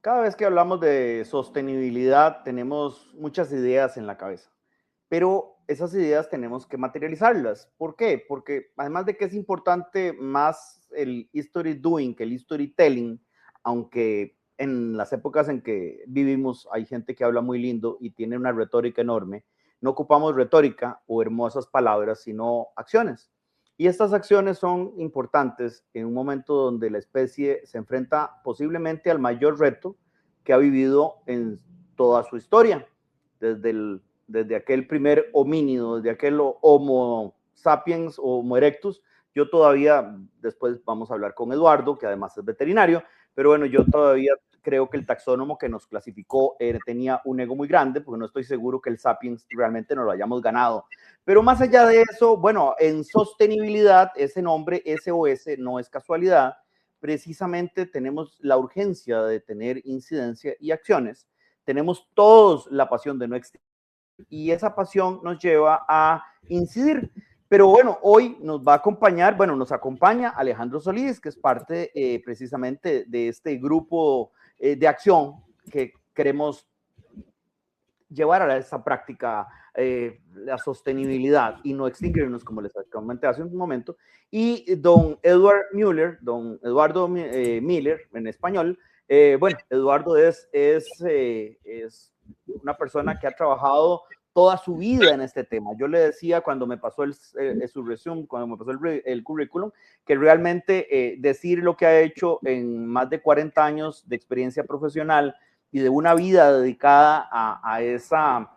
Cada vez que hablamos de sostenibilidad tenemos muchas ideas en la cabeza, pero esas ideas tenemos que materializarlas. ¿Por qué? Porque además de que es importante más el history doing que el storytelling, aunque en las épocas en que vivimos hay gente que habla muy lindo y tiene una retórica enorme, no ocupamos retórica o hermosas palabras, sino acciones. Y estas acciones son importantes en un momento donde la especie se enfrenta posiblemente al mayor reto que ha vivido en toda su historia, desde aquel primer homínido, desde aquel Homo sapiens o Homo erectus. Yo todavía, después vamos a hablar con Eduardo, que además es veterinario, pero bueno, yo todavía creo que el taxónomo que nos clasificó tenía un ego muy grande, porque no estoy seguro que el sapiens realmente nos lo hayamos ganado. Pero más allá de eso, bueno, en sostenibilidad, ese nombre SOS no es casualidad. Precisamente tenemos la urgencia de tener incidencia y acciones. Tenemos todos la pasión de no extinguir y esa pasión nos lleva a incidir. Pero bueno, hoy nos va a acompañar, bueno, nos acompaña Alejandro Solís, que es parte precisamente de este grupo de acción que queremos llevar a esa práctica la sostenibilidad y no extinguirnos, como les comenté hace un momento. Y don Edward Müller, don Eduardo Miller en español, bueno, Eduardo es una persona que ha trabajado toda su vida en este tema. Yo le decía cuando me pasó su resumen, cuando me pasó el currículum, que realmente decir lo que ha hecho en más de 40 años de experiencia profesional y de una vida dedicada a esa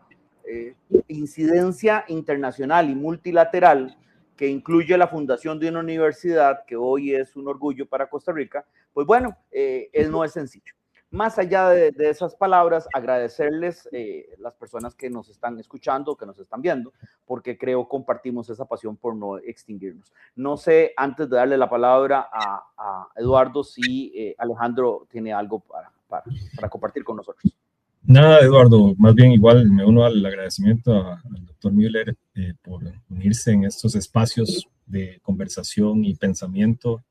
incidencia internacional y multilateral que incluye la fundación de una universidad que hoy es un orgullo para Costa Rica, pues bueno, no es sencillo. Más allá de esas palabras, agradecerles las personas que nos están escuchando, que nos están viendo, porque creo compartimos esa pasión por no extinguirnos. No sé, antes de darle la palabra a Eduardo, si Alejandro tiene algo para compartir con nosotros. Nada, Eduardo, más bien igual me uno al agradecimiento al doctor Müller por unirse en estos espacios de conversación y pensamiento.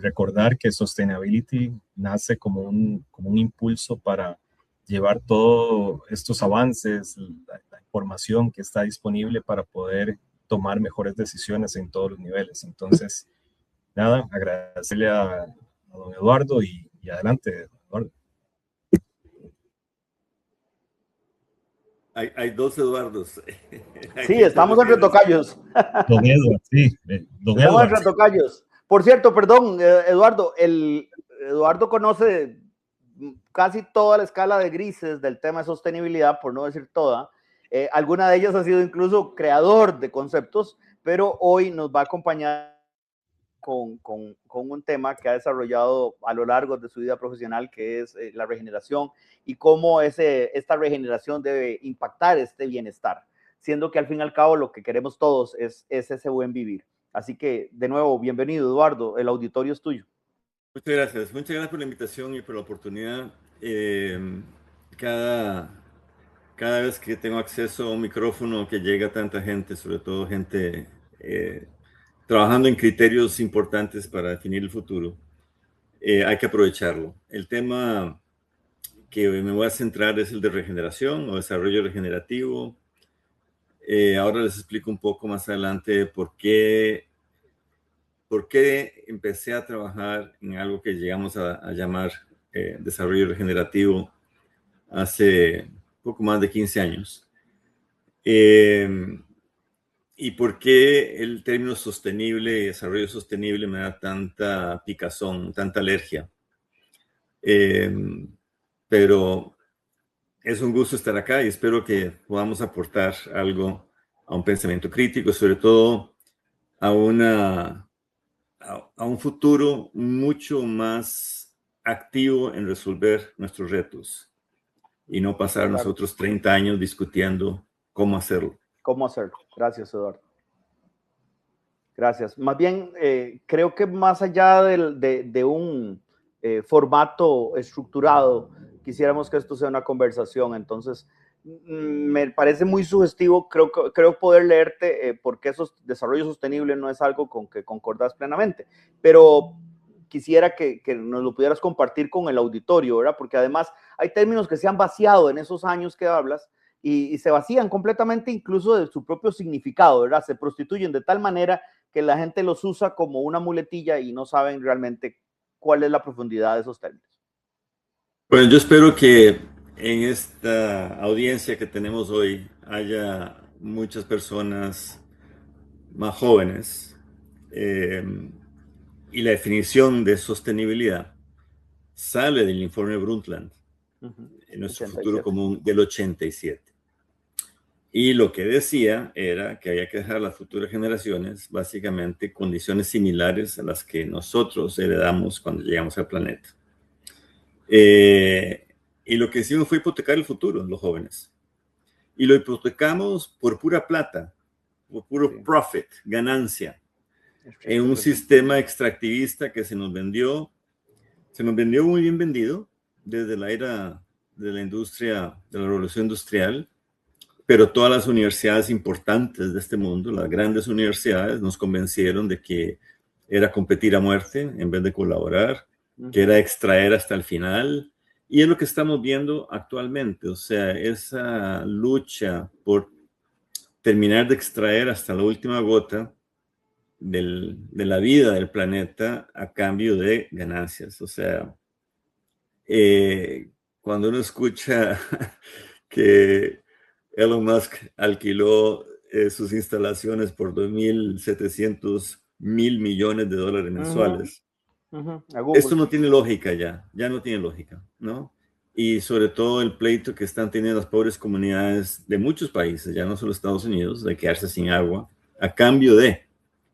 Recordar que Sustainability nace como un impulso para llevar todos estos avances, la información que está disponible para poder tomar mejores decisiones en todos los niveles. Entonces, nada, agradecerle a don Eduardo y adelante, Eduardo. Hay dos Eduardos. Sí, estamos entre tocayos. Don Edward, sí, don Estamos Edward. entre tocayos. Por cierto, perdón, Eduardo, Eduardo conoce casi toda la escala de grises del tema de sostenibilidad, por no decir toda. Alguna de ellas ha sido incluso creador de conceptos, pero hoy nos va a acompañar con un tema que ha desarrollado a lo largo de su vida profesional, que es la regeneración y cómo esta regeneración debe impactar este bienestar, siendo que al fin y al cabo lo que queremos todos es ese buen vivir. Así que, de nuevo, bienvenido, Eduardo, el auditorio es tuyo. Muchas gracias por la invitación y por la oportunidad. Cada vez que tengo acceso a un micrófono que llega a tanta gente, sobre todo gente trabajando en criterios importantes para definir el futuro, hay que aprovecharlo. El tema que me voy a centrar es el de regeneración o desarrollo regenerativo. Ahora les explico un poco más adelante por qué empecé a trabajar en algo que llegamos a llamar desarrollo regenerativo hace poco más de 15 años. Y por qué el término sostenible y desarrollo sostenible me da tanta picazón, tanta alergia. Pero es un gusto estar acá y espero que podamos aportar algo a un pensamiento crítico, sobre todo a un futuro mucho más activo en resolver nuestros retos y no pasar nosotros 30 años discutiendo cómo hacerlo. ¿Cómo hacerlo? Gracias, Eduardo. Gracias. Más bien, creo que más allá de un formato estructurado, quisiéramos que esto sea una conversación. Entonces, me parece muy sugestivo, creo poder leerte porque eso, desarrollo sostenible no es algo con que concordas plenamente, pero quisiera que nos lo pudieras compartir con el auditorio, ¿verdad? Porque además hay términos que se han vaciado en esos años que hablas y se vacían completamente incluso de su propio significado, ¿verdad? Se prostituyen de tal manera que la gente los usa como una muletilla y no saben realmente cuál es la profundidad de esos términos. Bueno, yo espero que en esta audiencia que tenemos hoy haya muchas personas más jóvenes y la definición de sostenibilidad sale del informe Brundtland, en nuestro 87. futuro común del 87. Y lo que decía era que había que dejar a las futuras generaciones básicamente condiciones similares a las que nosotros heredamos cuando llegamos al planeta. Y lo que hicimos fue hipotecar el futuro, los jóvenes. Y lo hipotecamos por pura plata, por puro profit, ganancia, en un sistema extractivista que se nos vendió muy bien vendido desde la era de la industria, de la revolución industrial, pero todas las universidades importantes de este mundo, las grandes universidades, nos convencieron de que era competir a muerte en vez de colaborar, que era extraer hasta el final. Y es lo que estamos viendo actualmente, o sea, esa lucha por terminar de extraer hasta la última gota de la vida del planeta a cambio de ganancias. O sea, cuando uno escucha que Elon Musk alquiló sus instalaciones por $2.700 mil millones mensuales. Esto no tiene lógica ya no tiene lógica, ¿no? Y sobre todo el pleito que están teniendo las pobres comunidades de muchos países, ya no solo Estados Unidos, de quedarse sin agua a cambio de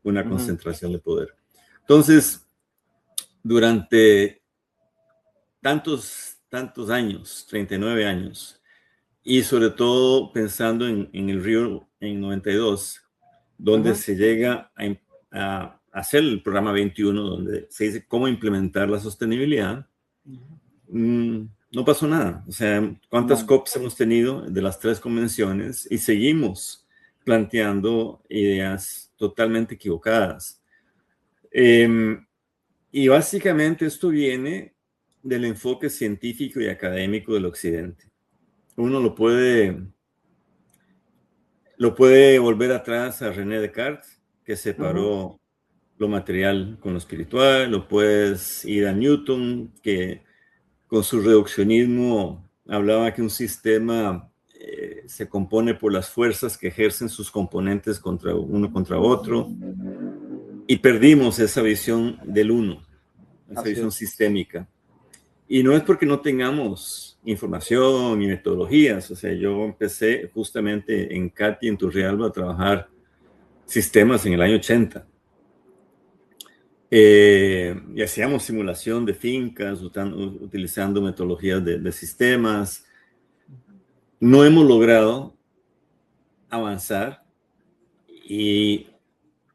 una concentración de poder. Entonces, durante tantos años, 39 años, y sobre todo pensando en el Río en 92, donde se llega a hacer el programa 21, donde se dice cómo implementar la sostenibilidad, no pasó nada. O sea, ¿cuántas COPs hemos tenido de las 3 convenciones? Y seguimos planteando ideas totalmente equivocadas. Y básicamente esto viene del enfoque científico y académico del Occidente. Uno lo puede volver atrás a René Descartes, que separó lo material con lo espiritual. Lo puedes ir a Newton, que con su reduccionismo hablaba que un sistema se compone por las fuerzas que ejercen sus componentes uno contra otro. Y perdimos esa visión del uno, esa visión sistémica. Y no es porque no tengamos información y metodologías. O sea, yo empecé justamente en CATI, en Turrialba, a trabajar sistemas en el año 80. Y hacíamos simulación de fincas, utilizando metodologías de sistemas. No hemos logrado avanzar y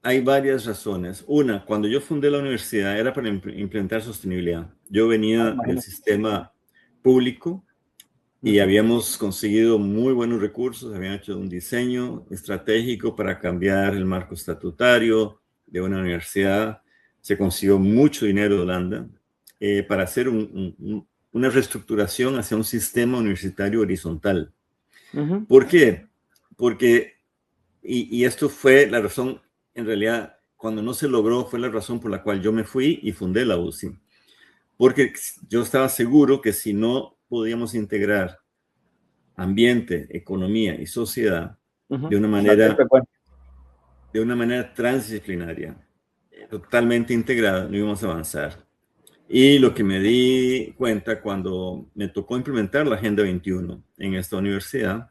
hay varias razones. Una, cuando yo fundé la universidad era para implementar sostenibilidad. Yo venía del sistema público y habíamos conseguido muy buenos recursos, habíamos hecho un diseño estratégico para cambiar el marco estatutario de una universidad. Se consiguió mucho dinero de Holanda para hacer una reestructuración hacia un sistema universitario horizontal. ¿Por qué? Porque, y esto fue la razón, en realidad, cuando no se logró, fue la razón por la cual yo me fui y fundé la UCI. Porque yo estaba seguro que si no podíamos integrar ambiente, economía y sociedad de una manera transdisciplinaria, totalmente integrada, no íbamos a avanzar. Y lo que me di cuenta cuando me tocó implementar la Agenda 21 en esta universidad,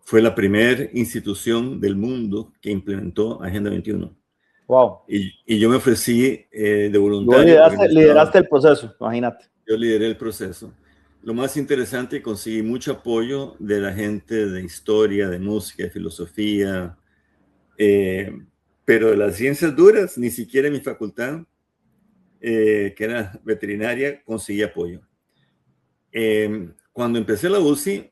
fue la primera institución del mundo que implementó Agenda 21. Wow. Y yo me ofrecí de voluntario. Lideraste el proceso, imagínate. Yo lideré el proceso. Lo más interesante, conseguí mucho apoyo de la gente de historia, de música, de filosofía, pero de las ciencias duras, ni siquiera en mi facultad, que era veterinaria, conseguí apoyo. Cuando empecé la UCI,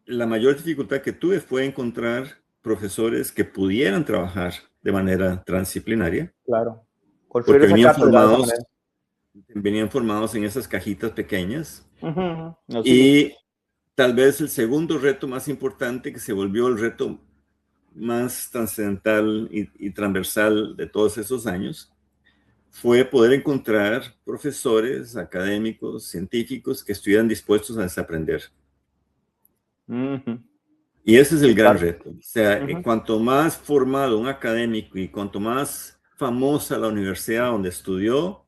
la mayor dificultad que tuve fue encontrar profesores que pudieran trabajar de manera transdisciplinaria. Claro. Construir porque esa cátedra de esa manera. venían formados en esas cajitas pequeñas. No, y tal vez el segundo reto más importante, que se volvió el reto más trascendental y transversal de todos esos años, fue poder encontrar profesores, académicos, científicos que estuvieran dispuestos a desaprender. Y ese es el gran reto. O sea, cuanto más formado un académico y cuanto más famosa la universidad donde estudió,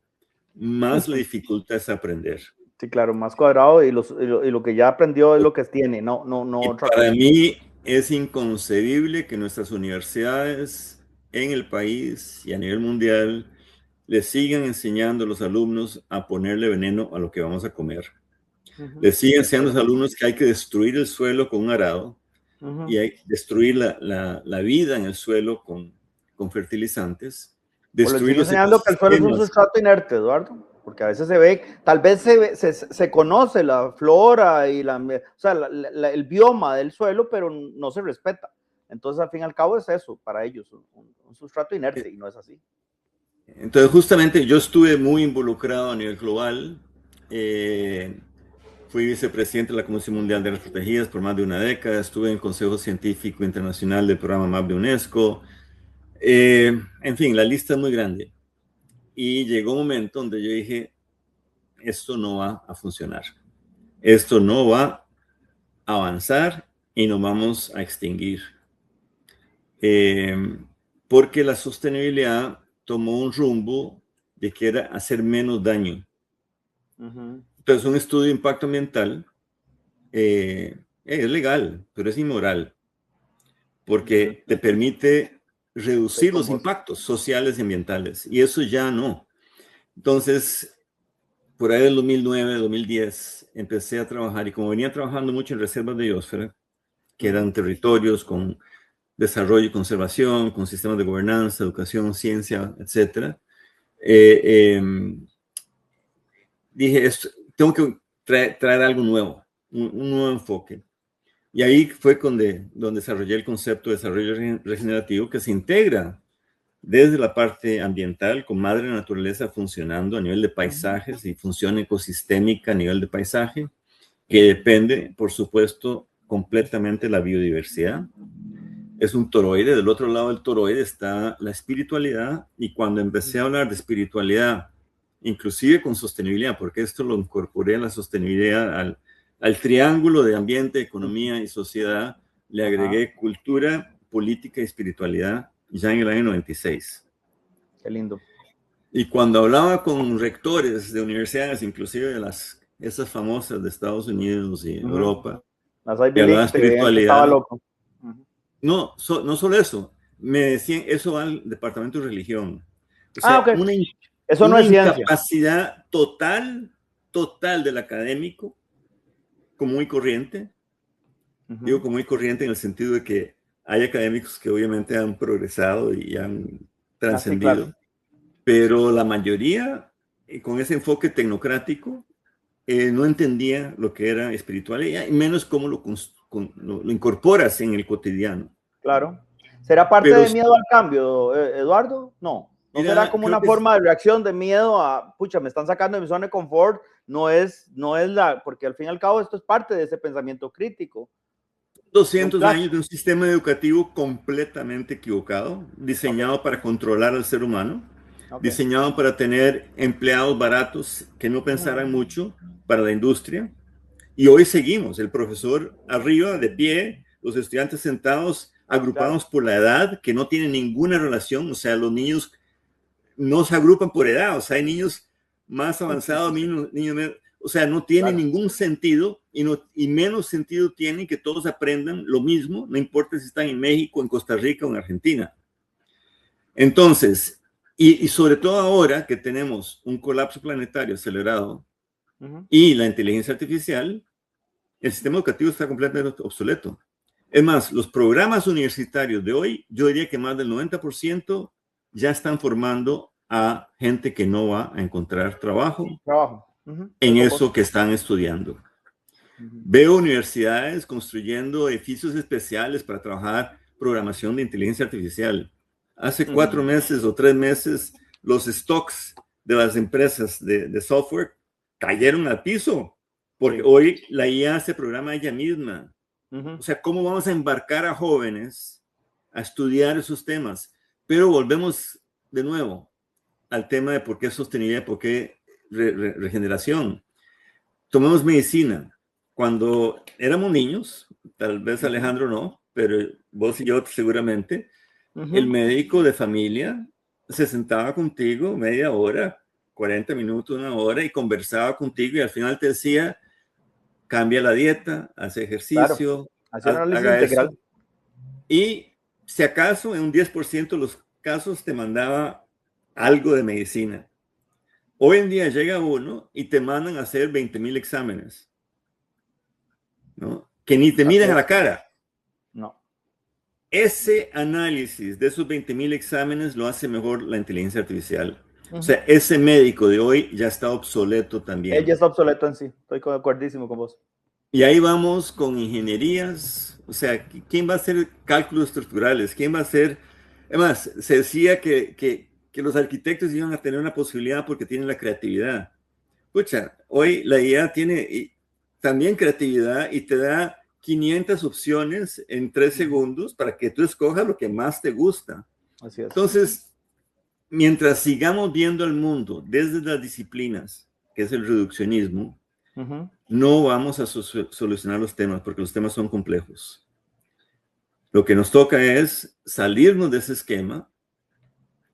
más le dificulta es aprender. Sí, claro, más cuadrado y lo que ya aprendió es lo que tiene, no otra para cosa. mí es inconcebible que nuestras universidades en el país y a nivel mundial le sigan enseñando a los alumnos a ponerle veneno a lo que vamos a comer. Les siguen enseñando a los alumnos que hay que destruir el suelo con un arado y hay que destruir la vida en el suelo con fertilizantes. Destruir les enseñando que el suelo es un sustrato inerte, Eduardo, porque a veces se ve, tal vez se conoce la flora y o sea, el bioma del suelo, pero no se respeta. Entonces, al fin y al cabo, es eso para ellos, un sustrato inerte, y no es así. Entonces, justamente yo estuve muy involucrado a nivel global. Fui vicepresidente de la Comisión Mundial de las Protegidas por más de una década. Estuve en el Consejo Científico Internacional del Programa MAP de UNESCO. En fin, la lista es muy grande. Y llegó un momento donde yo dije, esto no va a funcionar. Esto no va a avanzar y nos vamos a extinguir. Porque la sostenibilidad tomó un rumbo de que era hacer menos daño. Entonces, un estudio de impacto ambiental es legal, pero es inmoral, porque te permite reducir los impactos sociales y ambientales, y eso ya no. Entonces, por ahí del 2009, 2010, empecé a trabajar, y como venía trabajando mucho en reservas de biosfera, que eran territorios con desarrollo y conservación, con sistemas de gobernanza, educación, ciencia, etc. Dije, tengo que traer algo nuevo, un nuevo enfoque. Y ahí fue donde desarrollé el concepto de desarrollo regenerativo, que se integra desde la parte ambiental, con madre naturaleza funcionando a nivel de paisajes y función ecosistémica a nivel de paisaje, que depende, por supuesto, completamente de la biodiversidad. Es un toroide, del otro lado del toroide está la espiritualidad, y cuando empecé a hablar de espiritualidad, inclusive con sostenibilidad, porque esto lo incorporé a la sostenibilidad, al triángulo de ambiente, economía y sociedad, le agregué cultura, política y espiritualidad ya en el año 96. Qué lindo. Y cuando hablaba con rectores de universidades, inclusive de esas famosas de Estados Unidos y Europa, las Ivy League, espiritualidad, estaba loco. No solo eso, me decían, eso va al departamento de religión. O sea, okay. Eso no es ciencia. Una incapacidad total del académico, común y corriente. Digo común y corriente en el sentido de que hay académicos que obviamente han progresado y han trascendido, claro. Pero la mayoría, con ese enfoque tecnocrático, no entendía lo que era espiritualidad y menos cómo lo incorporas en el cotidiano. Claro. ¿Será parte de miedo al cambio, Eduardo? No. ¿No será como una forma de reacción de miedo a, pucha, me están sacando de mi zona de confort? No es porque al fin y al cabo esto es parte de ese pensamiento crítico. 200 años de un sistema educativo completamente equivocado, diseñado para controlar al ser humano, diseñado para tener empleados baratos que no pensaran mucho para la industria. Y hoy seguimos, el profesor arriba, de pie, los estudiantes sentados, agrupados por la edad, que no tienen ninguna relación. O sea, los niños no se agrupan por edad. O sea, hay niños más avanzados, niños menos. O sea, no tiene ningún sentido y menos sentido tiene que todos aprendan lo mismo, no importa si están en México, en Costa Rica o en Argentina. Entonces, y sobre todo ahora que tenemos un colapso planetario acelerado y la inteligencia artificial, el sistema educativo está completamente obsoleto. Es más, los programas universitarios de hoy, yo diría que más del 90% ya están formando a gente que no va a encontrar trabajo. En eso que están estudiando. Veo universidades construyendo edificios especiales para trabajar programación de inteligencia artificial. Hace 4 meses o 3 meses los stocks de las empresas de software cayeron al piso, porque hoy la IA se programa ella misma. O sea, ¿cómo vamos a embarcar a jóvenes a estudiar esos temas? Pero volvemos de nuevo al tema de por qué sostenibilidad, por qué regeneración. Tomemos medicina. Cuando éramos niños, tal vez Alejandro no, pero vos y yo seguramente, el médico de familia se sentaba contigo media hora, 40 minutos, una hora, y conversaba contigo y al final te decía, cambia la dieta, hace ejercicio, claro. haga integral. Eso. Y si acaso en un 10% de los casos te mandaba algo de medicina. Hoy en día llega uno y te mandan a hacer 20,000 exámenes, ¿no? Que ni te miran a la cara. No. Ese análisis de esos 20,000 exámenes lo hace mejor la inteligencia artificial. O sea, ese médico de hoy ya está obsoleto también. Él ya está obsoleto en sí. Estoy de acuerdísimo con vos. Y ahí vamos con ingenierías. O sea, ¿quién va a hacer cálculos estructurales? ¿Quién va a hacer? Además, se decía que los arquitectos iban a tener una posibilidad porque tienen la creatividad. Escucha, hoy la IA tiene también creatividad y te da 500 opciones en 3 segundos para que tú escojas lo que más te gusta. Así es. Entonces, mientras sigamos viendo el mundo desde las disciplinas, que es el reduccionismo, no vamos a solucionar los temas porque los temas son complejos. Lo que nos toca es salirnos de ese esquema.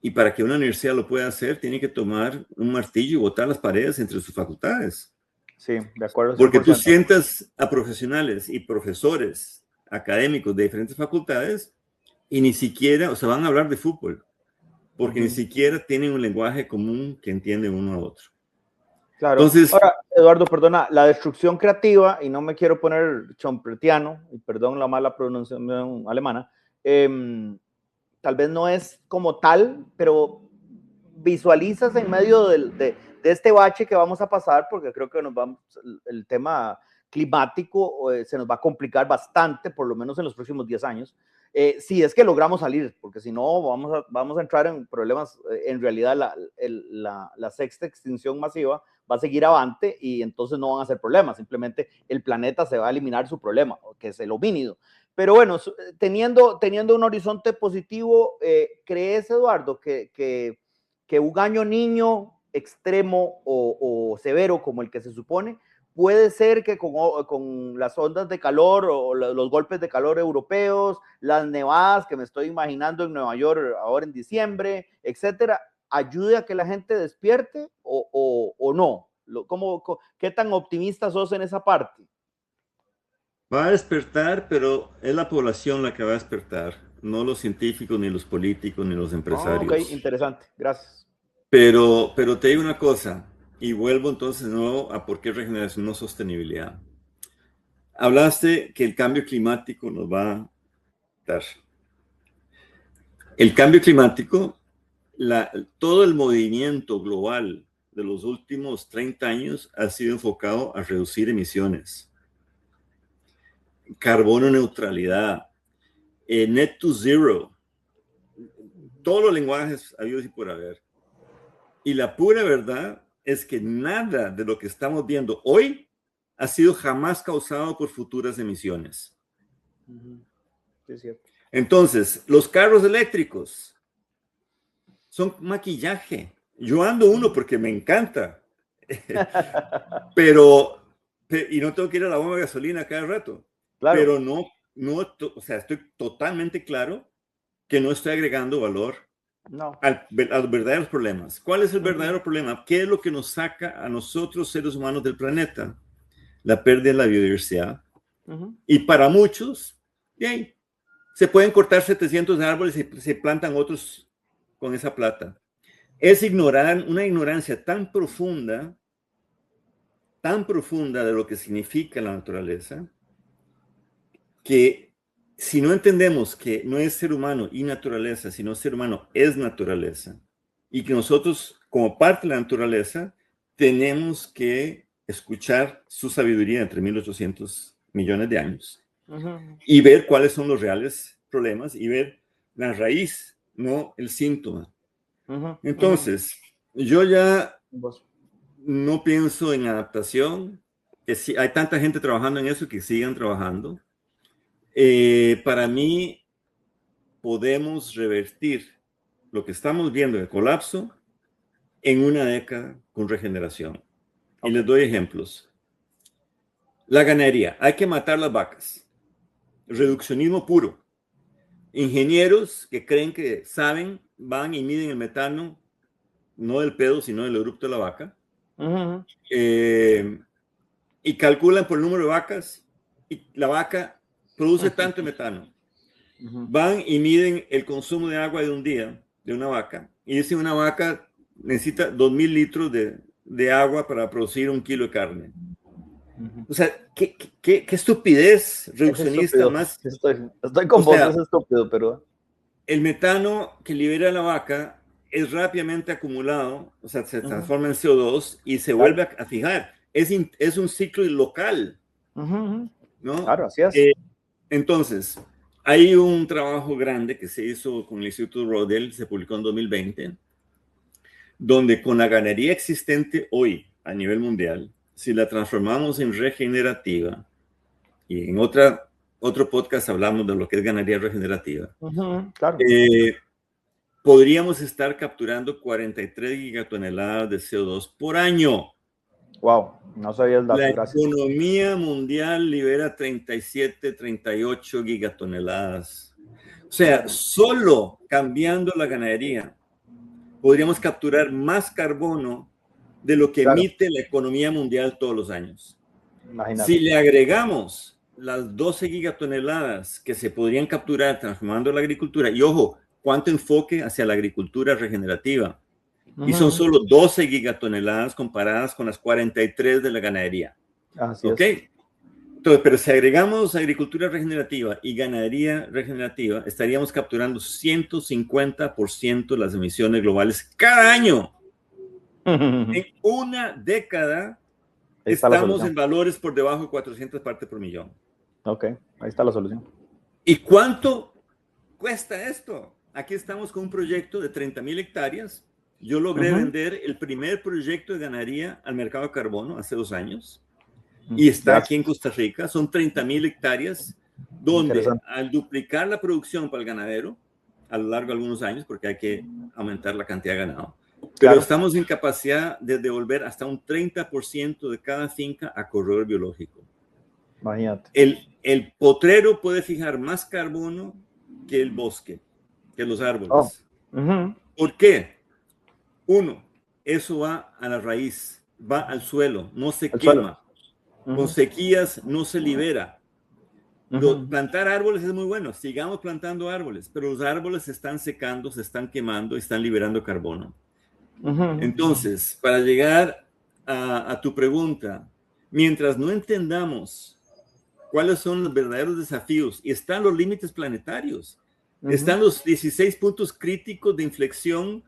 Y para que una universidad lo pueda hacer, tiene que tomar un martillo y botar las paredes entre sus facultades. Sí, de acuerdo. 100%. Porque tú sientas a profesionales y profesores académicos de diferentes facultades y ni siquiera, o sea, van a hablar de fútbol, porque ni siquiera tienen un lenguaje común que entiende uno a otro. Claro. Entonces, ahora, Eduardo, perdona, la destrucción creativa, y no me quiero poner chompertiano, y perdón la mala pronunciación alemana, tal vez no es como tal, pero visualizas en medio de este bache que vamos a pasar, porque creo que el tema climático se nos va a complicar bastante, por lo menos en los próximos 10 años, si es que logramos salir, porque si no vamos a entrar en problemas. En realidad la sexta extinción masiva va a seguir avante y entonces no van a ser problemas, simplemente el planeta se va a eliminar su problema, que es el homínido. Pero bueno, teniendo un horizonte positivo, ¿crees, Eduardo, que un año niño extremo o severo como el que se supone, puede ser que con las ondas de calor o los golpes de calor europeos, las nevadas que me estoy imaginando en Nueva York ahora en diciembre, etcétera, ayude a que la gente despierte o no? ¿Qué tan optimista sos en esa parte? Va a despertar, pero es la población la que va a despertar, no los científicos, ni los políticos, ni los empresarios. Ok, interesante, gracias. Pero te digo una cosa, y vuelvo entonces de nuevo a por qué regeneración, no sostenibilidad. Hablaste que el cambio climático nos va a dar. El cambio climático, todo el movimiento global de los últimos 30 años ha sido enfocado a reducir emisiones. Carbono neutralidad, net to zero, todos los lenguajes habidos y por haber. Y la pura verdad es que nada de lo que estamos viendo hoy ha sido jamás causado por futuras emisiones. Es cierto. Entonces, los carros eléctricos son maquillaje. Yo ando uno porque me encanta, y no tengo que ir a la bomba de gasolina cada rato. Claro. Pero no, o sea, estoy totalmente claro que no estoy agregando valor a los verdaderos problemas. ¿Cuál es el verdadero problema? ¿Qué es lo que nos saca a nosotros, seres humanos del planeta? La pérdida de la biodiversidad. Y para muchos, bien, se pueden cortar 700 árboles y se plantan otros con esa plata. Es una ignorancia tan profunda de lo que significa la naturaleza, que si no entendemos que no es ser humano y naturaleza, sino ser humano es naturaleza, y que nosotros, como parte de la naturaleza, tenemos que escuchar su sabiduría entre 1.800 millones de años y ver cuáles son los reales problemas y ver la raíz, no el síntoma. Entonces, yo ya no pienso en adaptación, que sí, hay tanta gente trabajando en eso que sigan trabajando. Para mí, podemos revertir lo que estamos viendo de colapso en una década con regeneración. Y les doy ejemplos. La ganadería, hay que matar las vacas. Reduccionismo puro. Ingenieros que creen que saben, van y miden el metano, no del pedo, sino del eructo de la vaca. Y calculan por el número de vacas y la vaca produce tanto metano. Van y miden el consumo de agua de un día de una vaca y dicen una vaca necesita 2,000 litros de agua para producir 1 kilo de carne. O sea, qué estupidez reduccionista más. Estoy con vos, es estúpido, pero... El metano que libera la vaca es rápidamente acumulado, o sea, se transforma en CO2 y se vuelve a fijar. Es un ciclo local, ¿no? Claro, así es. Entonces, hay un trabajo grande que se hizo con el Instituto Rodel, se publicó en 2020, donde con la ganadería existente hoy a nivel mundial, si la transformamos en regenerativa, y en otro podcast hablamos de lo que es ganadería regenerativa, claro. Podríamos estar capturando 43 gigatoneladas de CO2 por año. Wow, no sabía el dato. La gracias. economía mundial libera 37, 38 gigatoneladas. O sea, solo cambiando la ganadería podríamos capturar más carbono de lo que emite la economía mundial todos los años. Imagínate. Si le agregamos las 12 gigatoneladas que se podrían capturar transformando la agricultura, y ojo, cuánto enfoque hacia la agricultura regenerativa, y son solo 12 gigatoneladas comparadas con las 43 de la ganadería. Así es. Entonces, pero si agregamos agricultura regenerativa y ganadería regenerativa, estaríamos capturando 150% de las emisiones globales cada año. En una década estamos en valores por debajo de 400 partes por millón. Ok, ahí está la solución. ¿Y cuánto cuesta esto? Aquí estamos con un proyecto de 30,000 hectáreas. Yo logré vender el primer proyecto de ganadería al mercado de carbono hace 2 años. Y está aquí en Costa Rica. Son 30,000 hectáreas donde al duplicar la producción para el ganadero a lo largo de algunos años, porque hay que aumentar la cantidad de ganado, pero estamos en capacidad de devolver hasta un 30% de cada finca a corredor biológico. Imagínate. El potrero puede fijar más carbono que el bosque, que los árboles. ¿Por qué? Uno, eso va a la raíz, va al suelo, no se quema. Con sequías no se libera. Plantar árboles es muy bueno, sigamos plantando árboles, pero los árboles se están secando, se están quemando y están liberando carbono. Entonces, para llegar a tu pregunta, mientras no entendamos cuáles son los verdaderos desafíos, y están los límites planetarios, están los 16 puntos críticos de inflexión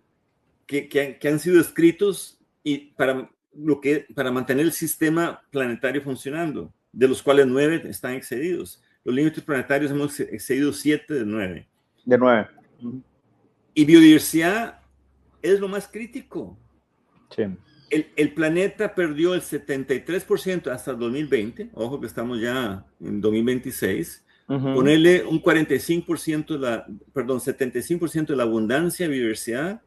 que han sido escritos y para mantener el sistema planetario funcionando, de los cuales 9 están excedidos. Los límites planetarios hemos excedido 7 de 9. De 9. Y biodiversidad es lo más crítico. Sí. El planeta perdió el 73% hasta el 2020. Ojo que estamos ya en 2026. Ponerle un 75% de la abundancia de biodiversidad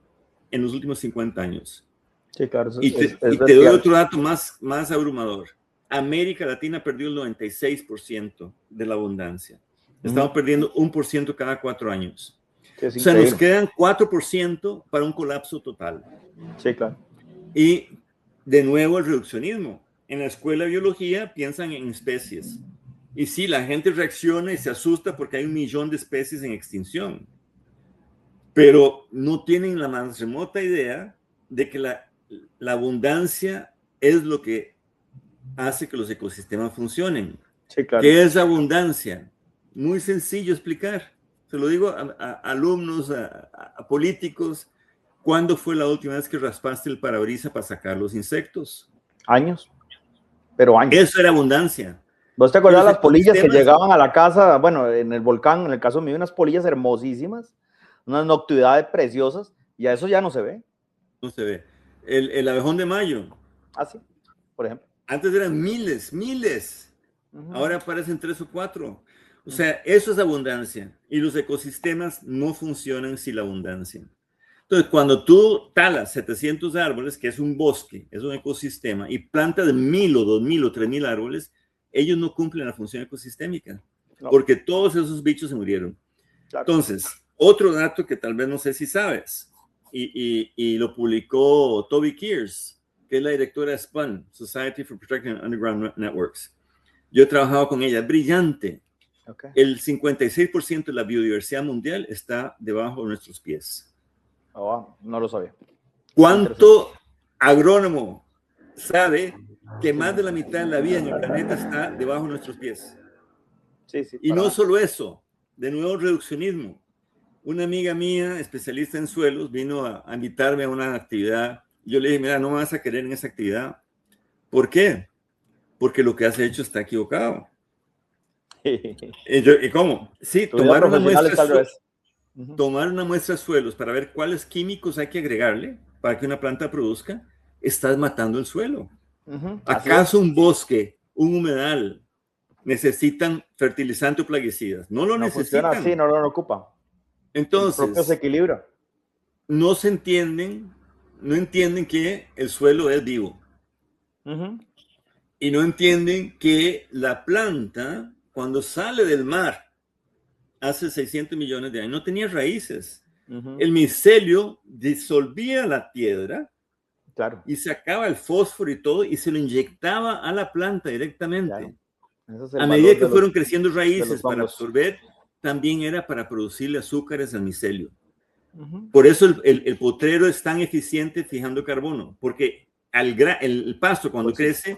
en los últimos 50 años. Sí, claro. Y te doy otro dato más abrumador. América Latina perdió el 96% de la abundancia. Estamos perdiendo 1% cada 4 años. O sea, nos quedan 4% para un colapso total. Sí, claro. Y de nuevo el reduccionismo. En la escuela de biología piensan en especies. Y sí, la gente reacciona y se asusta porque hay 1 millón de especies en extinción. Pero no tienen la más remota idea de que la abundancia es lo que hace que los ecosistemas funcionen. Sí, claro. ¿Qué es abundancia? Muy sencillo explicar. Se lo digo a alumnos, a políticos. ¿Cuándo fue la última vez que raspaste el parabrisas para sacar los insectos? Años. Pero años. Eso era abundancia. ¿Vos te acordás de las polillas que llegaban a la casa? Bueno, en el volcán, en el caso mío, unas polillas hermosísimas, unas noctuidades preciosas, Y a eso ya no se ve. No se ve. El abejón de mayo. Así, por ejemplo. Antes eran miles. Ahora aparecen 3 o 4. O sea, eso es abundancia. Y los ecosistemas no funcionan sin la abundancia. Entonces, cuando tú talas 700 árboles, que es un bosque, es un ecosistema, y plantas 1000 o 2000 o 3000 árboles, ellos no cumplen la función ecosistémica, no. Porque todos esos bichos se murieron. Claro. Entonces, otro dato que tal vez no sé si sabes, y lo publicó Toby Kears, que es la directora de SPUN, Society for Protecting Underground Networks. Yo he trabajado con ella, brillante. Okay. El 56% de la biodiversidad mundial está debajo de nuestros pies. Oh, no lo sabía. ¿Cuánto agrónomo sabe que más de la mitad de la vida en el planeta está debajo de nuestros pies? Sí, sí. Y no solo eso, de nuevo reduccionismo. Una amiga mía, especialista en suelos, vino a invitarme a una actividad. Yo le dije, mira, no me vas a querer en esa actividad. ¿Por qué? Porque lo que has hecho está equivocado. ¿Y cómo? Sí, tomar una muestra de suelos para ver cuáles químicos hay que agregarle para que una planta produzca, estás matando el suelo. ¿Acaso un bosque, un humedal, necesitan fertilizante o plaguicidas? No lo necesitan. Funciona así, no lo ocupan. Entonces, el propio se equilibra. No entienden que el suelo es vivo. Y no entienden que la planta, cuando sale del mar, hace 600 millones de años, no tenía raíces. El micelio disolvía la piedra, claro, y sacaba el fósforo y todo, y se lo inyectaba a la planta directamente. Claro. A medida que fueron creciendo raíces para absorber, también era para producirle azúcares al micelio. Por eso el potrero es tan eficiente fijando carbono, porque el pasto cuando crece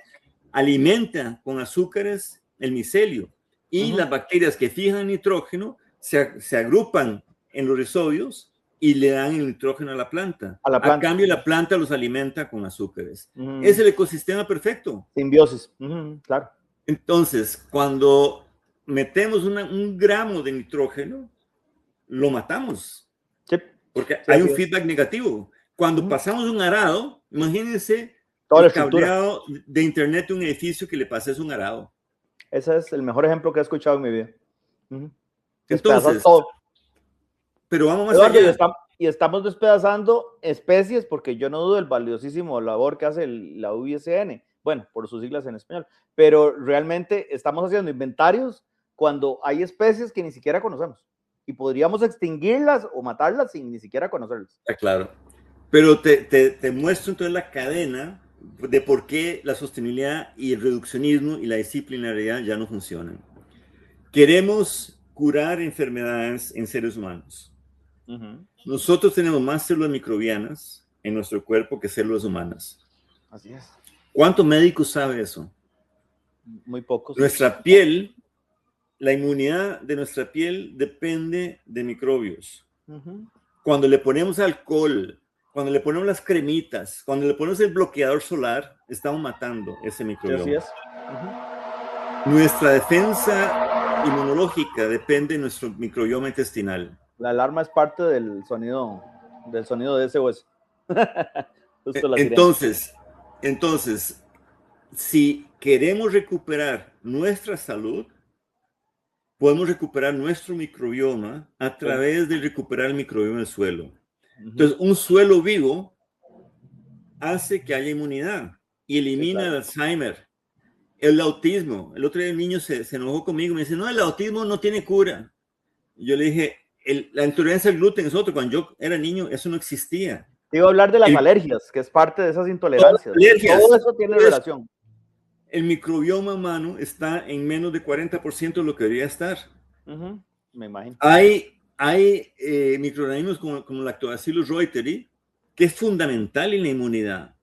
alimenta con azúcares el micelio, y las bacterias que fijan nitrógeno se agrupan en los rizodios y le dan el nitrógeno a la planta. A cambio, la planta los alimenta con azúcares. Es el ecosistema perfecto. Simbiosis, claro. Entonces, cuando metemos un gramo de nitrógeno, lo matamos. Sí. Porque hay un feedback negativo. Cuando pasamos un arado, imagínense todo el cableado de internet de un edificio que le pases un arado. Ese es el mejor ejemplo que he escuchado en mi vida. Entonces, todo. Pero vamos más Eduardo, allá. Y estamos despedazando especies, porque yo no dudo del valiosísimo labor que hace la UISN, bueno, por sus siglas en español, pero realmente estamos haciendo inventarios cuando hay especies que ni siquiera conocemos y podríamos extinguirlas o matarlas sin ni siquiera conocerlas. Claro, pero te muestro entonces la cadena de por qué la sostenibilidad y el reduccionismo y la disciplinariedad ya no funcionan. Queremos curar enfermedades en seres humanos. Nosotros tenemos más células microbianas en nuestro cuerpo que células humanas. Así es. ¿Cuántos médicos sabe eso? Muy pocos. Nuestra piel, la inmunidad de nuestra piel depende de microbios. Cuando le ponemos alcohol, cuando le ponemos las cremitas, cuando le ponemos el bloqueador solar, estamos matando ese microbioma. Así es. Nuestra defensa inmunológica depende de nuestro microbioma intestinal. La alarma es parte del sonido de SOS. Entonces, si queremos recuperar nuestra salud, podemos recuperar nuestro microbioma a través de recuperar el microbioma del suelo. Entonces, un suelo vivo hace que haya inmunidad y elimina el Alzheimer, el autismo. El otro día el niño se enojó conmigo y me dice, no, el autismo no tiene cura. Y yo le dije, la intolerancia al gluten es otro. Cuando yo era niño, eso no existía. Iba a hablar de las alergias, que es parte de esas intolerancias. Todo eso tiene relación. El microbioma humano está en menos de 40% de lo que debería estar. Me imagino. Hay microorganismos como Lactobacillus reuteri, que es fundamental en la inmunidad.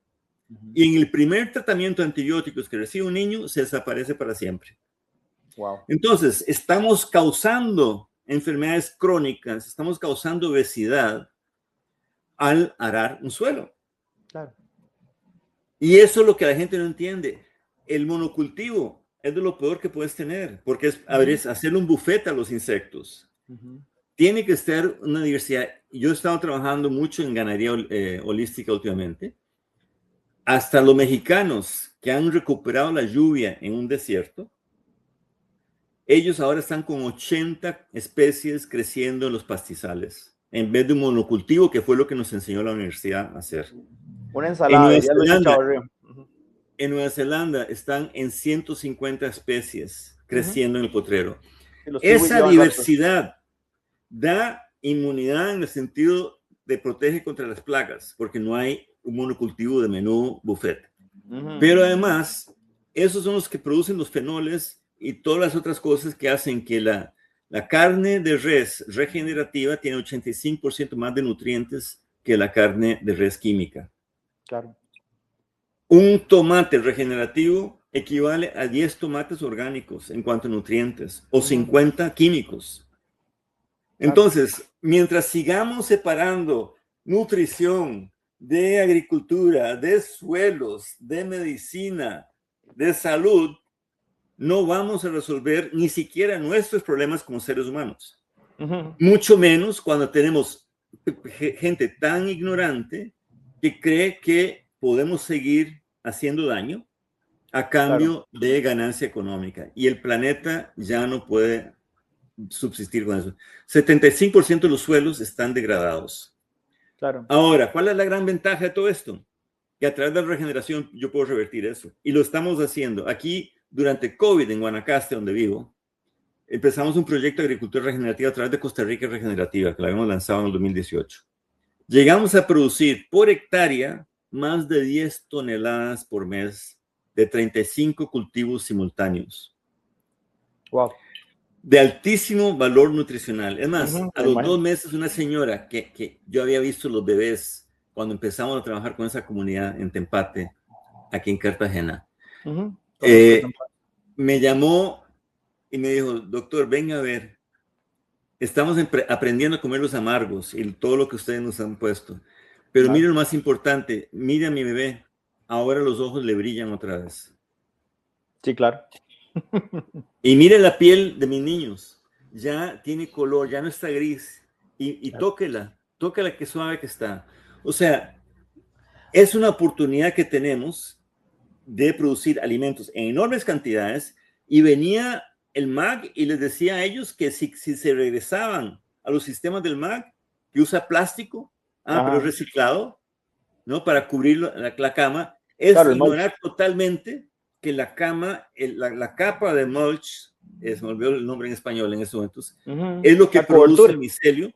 Y en el primer tratamiento de antibióticos que recibe un niño, se desaparece para siempre. Wow. Entonces, estamos causando enfermedades crónicas, estamos causando obesidad al arar un suelo. Claro. Y eso es lo que la gente no entiende. El monocultivo es de lo peor que puedes tener, porque es hacerle un buffet a los insectos. tiene que estar una diversidad. Yo he estado trabajando mucho en ganadería holística últimamente. Hasta los mexicanos que han recuperado la lluvia en un desierto, ellos ahora están con 80 especies creciendo en los pastizales, en vez de un monocultivo, que fue lo que nos enseñó la universidad a hacer. Una ensalada. En Nueva Zelanda están en 150 especies creciendo en el potrero. Esa diversidad da inmunidad en el sentido de protege contra las plagas, porque no hay un monocultivo de menú buffet. Pero además, esos son los que producen los fenoles y todas las otras cosas que hacen que la carne de res regenerativa tiene 85% más de nutrientes que la carne de res química. Claro. Un tomate regenerativo equivale a 10 tomates orgánicos en cuanto a nutrientes o 50 químicos. Entonces, mientras sigamos separando nutrición de agricultura, de suelos, de medicina, de salud, no vamos a resolver ni siquiera nuestros problemas como seres humanos. Mucho menos cuando tenemos gente tan ignorante que cree que podemos seguir haciendo daño a cambio de ganancia económica. Y el planeta ya no puede subsistir con eso. 75% de los suelos están degradados. Claro. Ahora, ¿cuál es la gran ventaja de todo esto? Que a través de la regeneración yo puedo revertir eso. Y lo estamos haciendo. Aquí, durante COVID, en Guanacaste, donde vivo, empezamos un proyecto de agricultura regenerativa a través de Costa Rica Regenerativa, que la habíamos lanzado en el 2018. Llegamos a producir por hectárea más de 10 toneladas por mes de 35 cultivos simultáneos. Wow. De altísimo valor nutricional. Es más, a los 2 meses una señora que yo había visto los bebés cuando empezamos a trabajar con esa comunidad en Tempate, aquí en Cartagena, me llamó y me dijo, doctor, venga a ver, estamos aprendiendo a comer los amargos y todo lo que ustedes nos han puesto. Pero mire lo más importante, mire a mi bebé, ahora los ojos le brillan otra vez. Sí, claro. Y mire la piel de mis niños, ya tiene color, ya no está gris. Y tóquela que suave que está. O sea, es una oportunidad que tenemos de producir alimentos en enormes cantidades. Y venía el MAG y les decía a ellos que si se regresaban a los sistemas del MAG, que usa plástico, pero reciclado, ¿no? Para cubrir la cama, es ignorar totalmente que la cama, la capa de mulch, se me olvidó el nombre en español en estos momentos, es lo que produce el micelio,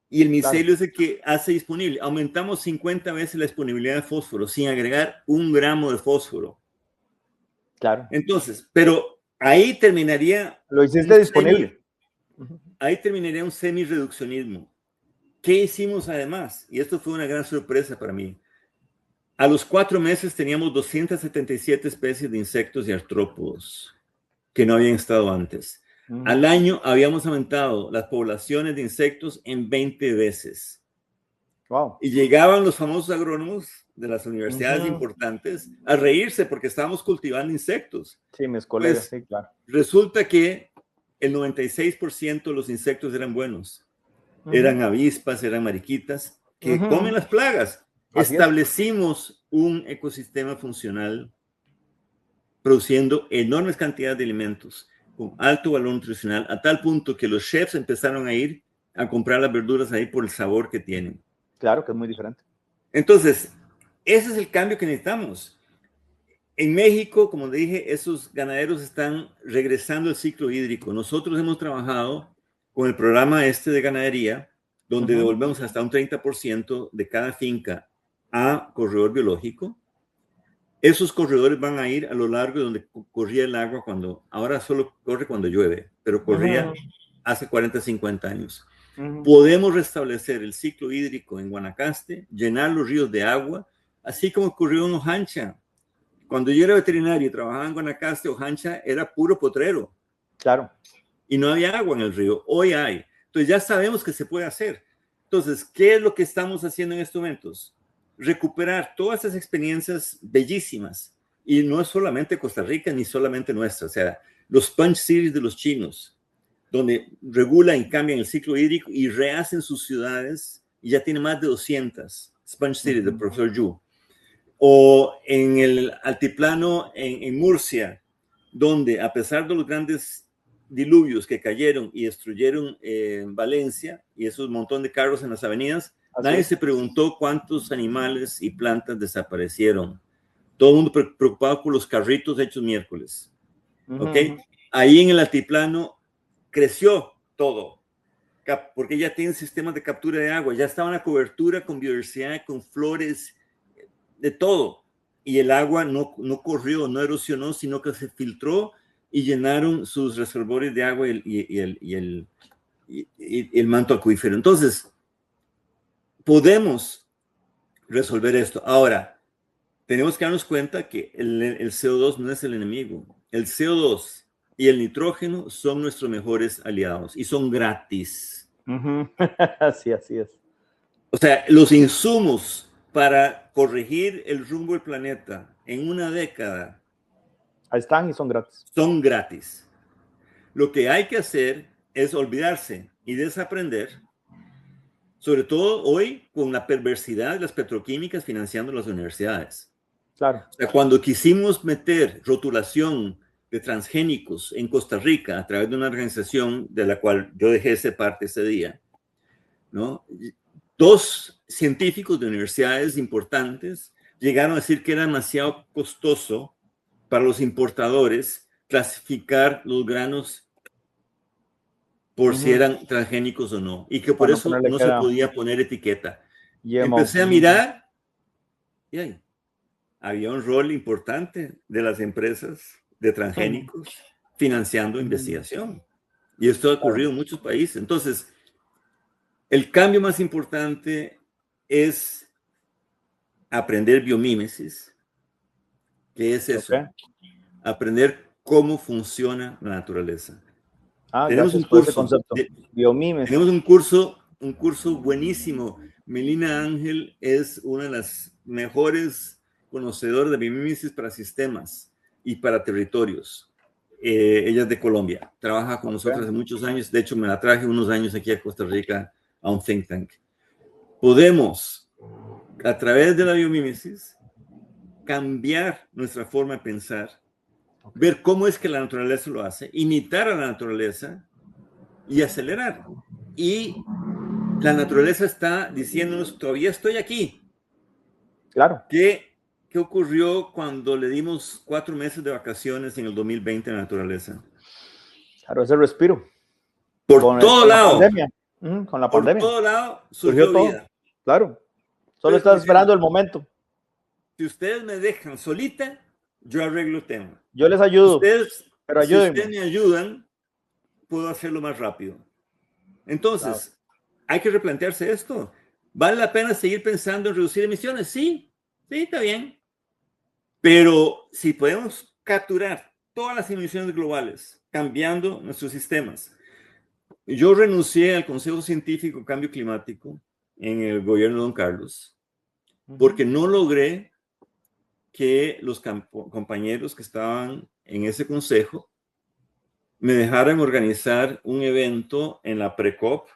y el micelio es el que hace disponible. Aumentamos 50 veces la disponibilidad de fósforo sin agregar 1 gramo de fósforo. Claro. Entonces, pero ahí terminaría... Lo hiciste disponible. Ahí terminaría un semi-reduccionismo. ¿Qué hicimos además? Y esto fue una gran sorpresa para mí. A los 4 meses teníamos 277 especies de insectos y artrópodos que no habían estado antes. Al año habíamos aumentado las poblaciones de insectos en 20 veces. Wow. Y llegaban los famosos agrónomos de las universidades importantes a reírse porque estábamos cultivando insectos. Sí, mis colegas, sí, claro. Resulta que el 96% de los insectos eran buenos. Eran avispas, eran mariquitas que comen las plagas. Establecimos un ecosistema funcional produciendo enormes cantidades de alimentos con alto valor nutricional, a tal punto que los chefs empezaron a ir a comprar las verduras ahí por el sabor que tienen. Claro, que es muy diferente. Entonces, ese es el cambio que necesitamos. En México, como dije, esos ganaderos están regresando al ciclo hídrico. Nosotros hemos trabajado con el programa de ganadería, donde devolvemos hasta un 30% de cada finca a corredor biológico. Esos corredores van a ir a lo largo de donde corría el agua ahora solo corre cuando llueve, pero corría hace 40, 50 años. Podemos restablecer el ciclo hídrico en Guanacaste, llenar los ríos de agua, así como ocurrió en Ojancha. Cuando yo era veterinario y trabajaba en Guanacaste, Ojancha era puro potrero. Claro. Y no había agua en el río. Hoy hay. Entonces ya sabemos que se puede hacer. Entonces, ¿qué es lo que estamos haciendo en estos momentos? Recuperar todas esas experiencias bellísimas. Y no es solamente Costa Rica ni solamente nuestra. O sea, los Punch Series de los chinos, donde regulan y cambian el ciclo hídrico y rehacen sus ciudades, y ya tiene más de 200. Sponge City, del profesor Yu. O en el altiplano en Murcia, donde a pesar de los grandes diluvios que cayeron y destruyeron Valencia y esos montón de carros en las avenidas, nadie se preguntó cuántos animales y plantas desaparecieron. Todo el mundo preocupado por los carritos hechos miércoles. ¿Okay? Ahí en el altiplano creció todo, porque ya tienen sistemas de captura de agua, ya estaba una cobertura con biodiversidad, con flores, de todo. Y el agua no corrió, no erosionó, sino que se filtró y llenaron sus reservorios de agua y el manto acuífero. Entonces, podemos resolver esto. Ahora, tenemos que darnos cuenta que el CO2 no es el enemigo. El CO2 y el nitrógeno son nuestros mejores aliados y son gratis. Sí, así es. O sea, los insumos para corregir el rumbo del planeta en una década ahí están y son gratis. Son gratis. Lo que hay que hacer es olvidarse y desaprender, sobre todo hoy con la perversidad de las petroquímicas financiando las universidades. Claro. O sea, cuando quisimos meter rotulación de transgénicos en Costa Rica a través de una organización de la cual yo dejé de ser parte ese día, ¿no? 2 científicos de universidades importantes llegaron a decir que era demasiado costoso para los importadores clasificar los granos por si eran transgénicos o no, y que por eso no se podía poner etiqueta. Empecé a mirar y ahí había un rol importante de las empresas de transgénicos financiando investigación. Y esto ha ocurrido en muchos países. Entonces, el cambio más importante es aprender biomímesis. ¿Qué es eso? Aprender cómo funciona la naturaleza. Tenemos un curso de biomímesis. Tenemos un curso buenísimo. Melina Ángel es una de las mejores conocedoras de biomímesis para sistemas y para territorios. Ella es de Colombia. Trabaja con nosotros hace muchos años. De hecho, me la traje unos años aquí a Costa Rica a un think tank. Podemos, a través de la biomímesis, cambiar nuestra forma de pensar, ver cómo es que la naturaleza lo hace, imitar a la naturaleza y acelerar. Y la naturaleza está diciéndonos, todavía estoy aquí. Claro. ¿Qué ocurrió cuando le dimos 4 meses de vacaciones en el 2020 a la naturaleza? Claro, ese respiro. Por todo lado. Con la pandemia. Por todo lado surgió vida. Claro. Solo estás esperando el momento. Si ustedes me dejan solita, yo arreglo el tema. Yo les ayudo. Pero si ustedes me ayudan, puedo hacerlo más rápido. Entonces, hay que replantearse esto. ¿Vale la pena seguir pensando en reducir emisiones? Sí, está bien. Pero si podemos capturar todas las emisiones globales, cambiando nuestros sistemas. Yo renuncié al Consejo Científico de Cambio Climático en el gobierno de Don Carlos, porque no logré que los compañeros que estaban en ese consejo me dejaran organizar un evento en la PRECOP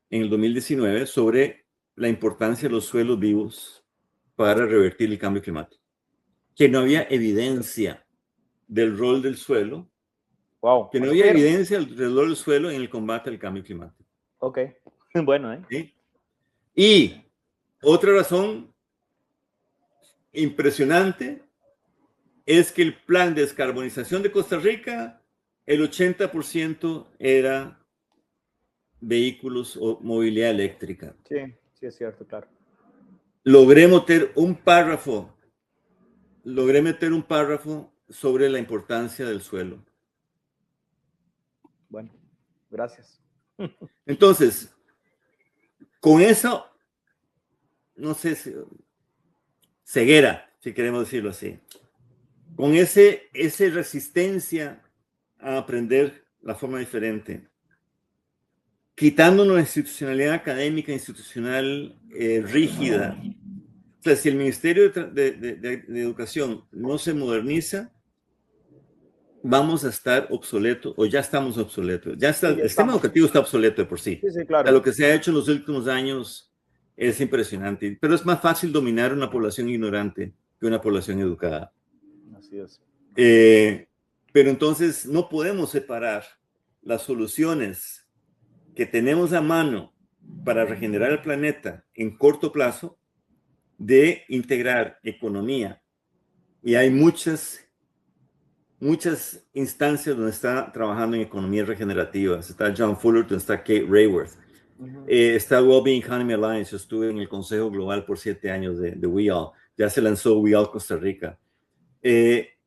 en el 2019 sobre la importancia de los suelos vivos para revertir el cambio climático. Que no había evidencia del rol del suelo, que no había evidencia del rol del suelo en el combate al cambio climático. Ok, bueno, ¿Sí? Y otra razón impresionante es que el plan de descarbonización de Costa Rica, el 80% era vehículos o movilidad eléctrica. Sí, sí es cierto, claro. Logré meter un párrafo sobre la importancia del suelo. Bueno, gracias. Entonces, con eso, no sé si ceguera, si queremos decirlo así, con esa resistencia a aprender la forma diferente, quitándonos la institucionalidad académica, institucional rígida. O sea, si el Ministerio de Educación no se moderniza, vamos a estar obsoletos o ya estamos obsoletos. Ya está, Sí, ya el sistema estamos. educativo está obsoleto de por sí. Sí, sí, O claro. sea, lo que se ha hecho en los últimos años es impresionante, pero es más fácil dominar una población ignorante que una población educada. Así es. Pero entonces no podemos separar las soluciones que tenemos a mano para regenerar el planeta en corto plazo de integrar economía. Y hay muchas instancias donde está trabajando en economías regenerativas. Está John Fullerton, está Kate Raworth, está Wellbeing Economy Alliance. Yo estuve en el Consejo Global por 7 años de We All. Ya se lanzó We All Costa Rica.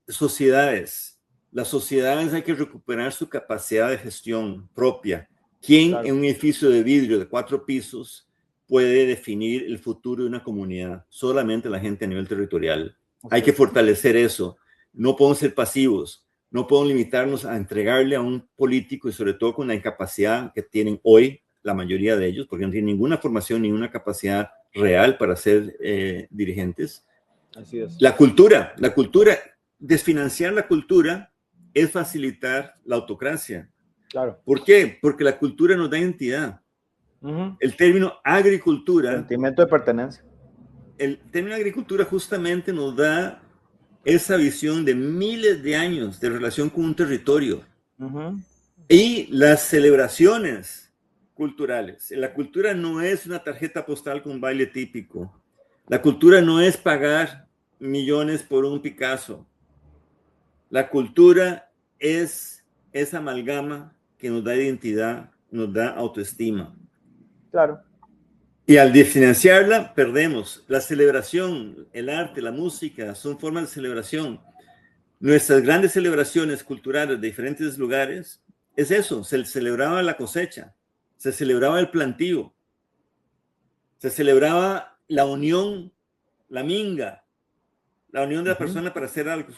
Sociedades. Las sociedades hay que recuperar su capacidad de gestión propia. ¿Quién Claro. en un edificio de vidrio de 4 pisos puede definir el futuro de una comunidad? Solamente la gente a nivel territorial. Hay que fortalecer eso. No podemos ser pasivos. No podemos limitarnos a entregarle a un político, y sobre todo con la incapacidad que tienen hoy la mayoría de ellos, porque no tienen ninguna formación, ninguna capacidad real para ser dirigentes. Así es. La cultura, desfinanciar la cultura es facilitar la autocracia. Claro. ¿Por qué? Porque la cultura nos da identidad. El término agricultura. Sentimiento de pertenencia. El término agricultura justamente nos da esa visión de miles de años de relación con un territorio. Y las celebraciones culturales. La cultura no es una tarjeta postal con un baile típico. La cultura no es pagar millones por un Picasso. La cultura es esa amalgama que nos da identidad, nos da autoestima. Claro. Y al desfinanciarla, perdemos. La celebración, el arte, la música, son formas de celebración. Nuestras grandes celebraciones culturales de diferentes lugares es eso. Se celebraba la cosecha, se celebraba el plantío, se celebraba la unión, la minga, la unión de la persona para hacer algo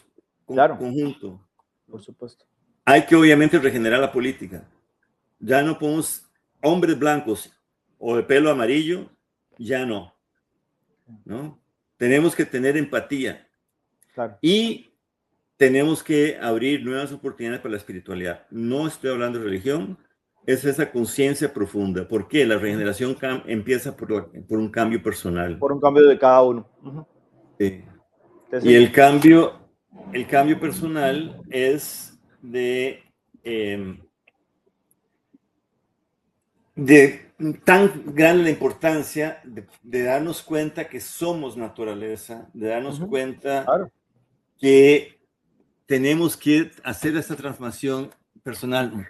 conjunto. Por supuesto. Hay que obviamente regenerar la política. Ya no podemos, hombres blancos o de pelo amarillo, ya no. Tenemos que tener empatía. Claro. Y tenemos que abrir nuevas oportunidades para la espiritualidad. No estoy hablando de religión, es esa conciencia profunda. ¿Por qué? La regeneración empieza por un cambio personal. Por un cambio de cada uno. Sí. Y el cambio personal es de tan grande la importancia de darnos cuenta que somos naturaleza, de darnos cuenta que tenemos que hacer esta transformación personal.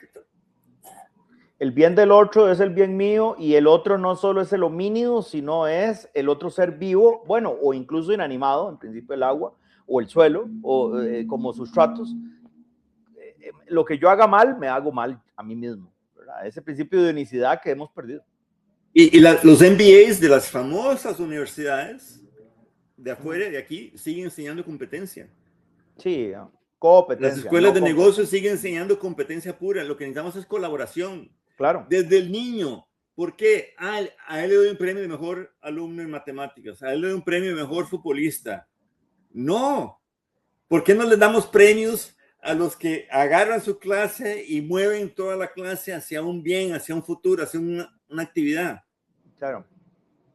El bien del otro es el bien mío, y el otro no solo es el homínido, sino es el otro ser vivo, bueno, o incluso inanimado, en principio el agua, o el suelo, o como sustratos. Lo que yo haga mal, me hago mal a mí mismo, ¿verdad? Ese principio de unicidad que hemos perdido. Y los MBAs de las famosas universidades de afuera y de aquí siguen enseñando competencia. Sí, competencia. Las escuelas de negocios siguen enseñando competencia pura. Lo que necesitamos es colaboración. Claro. Desde el niño. ¿Por qué? A él le doy un premio de mejor alumno en matemáticas. A él le doy un premio de mejor futbolista. No. ¿Por qué no le damos premios a los que agarran su clase y mueven toda la clase hacia un bien, hacia un futuro, hacia una actividad? Claro.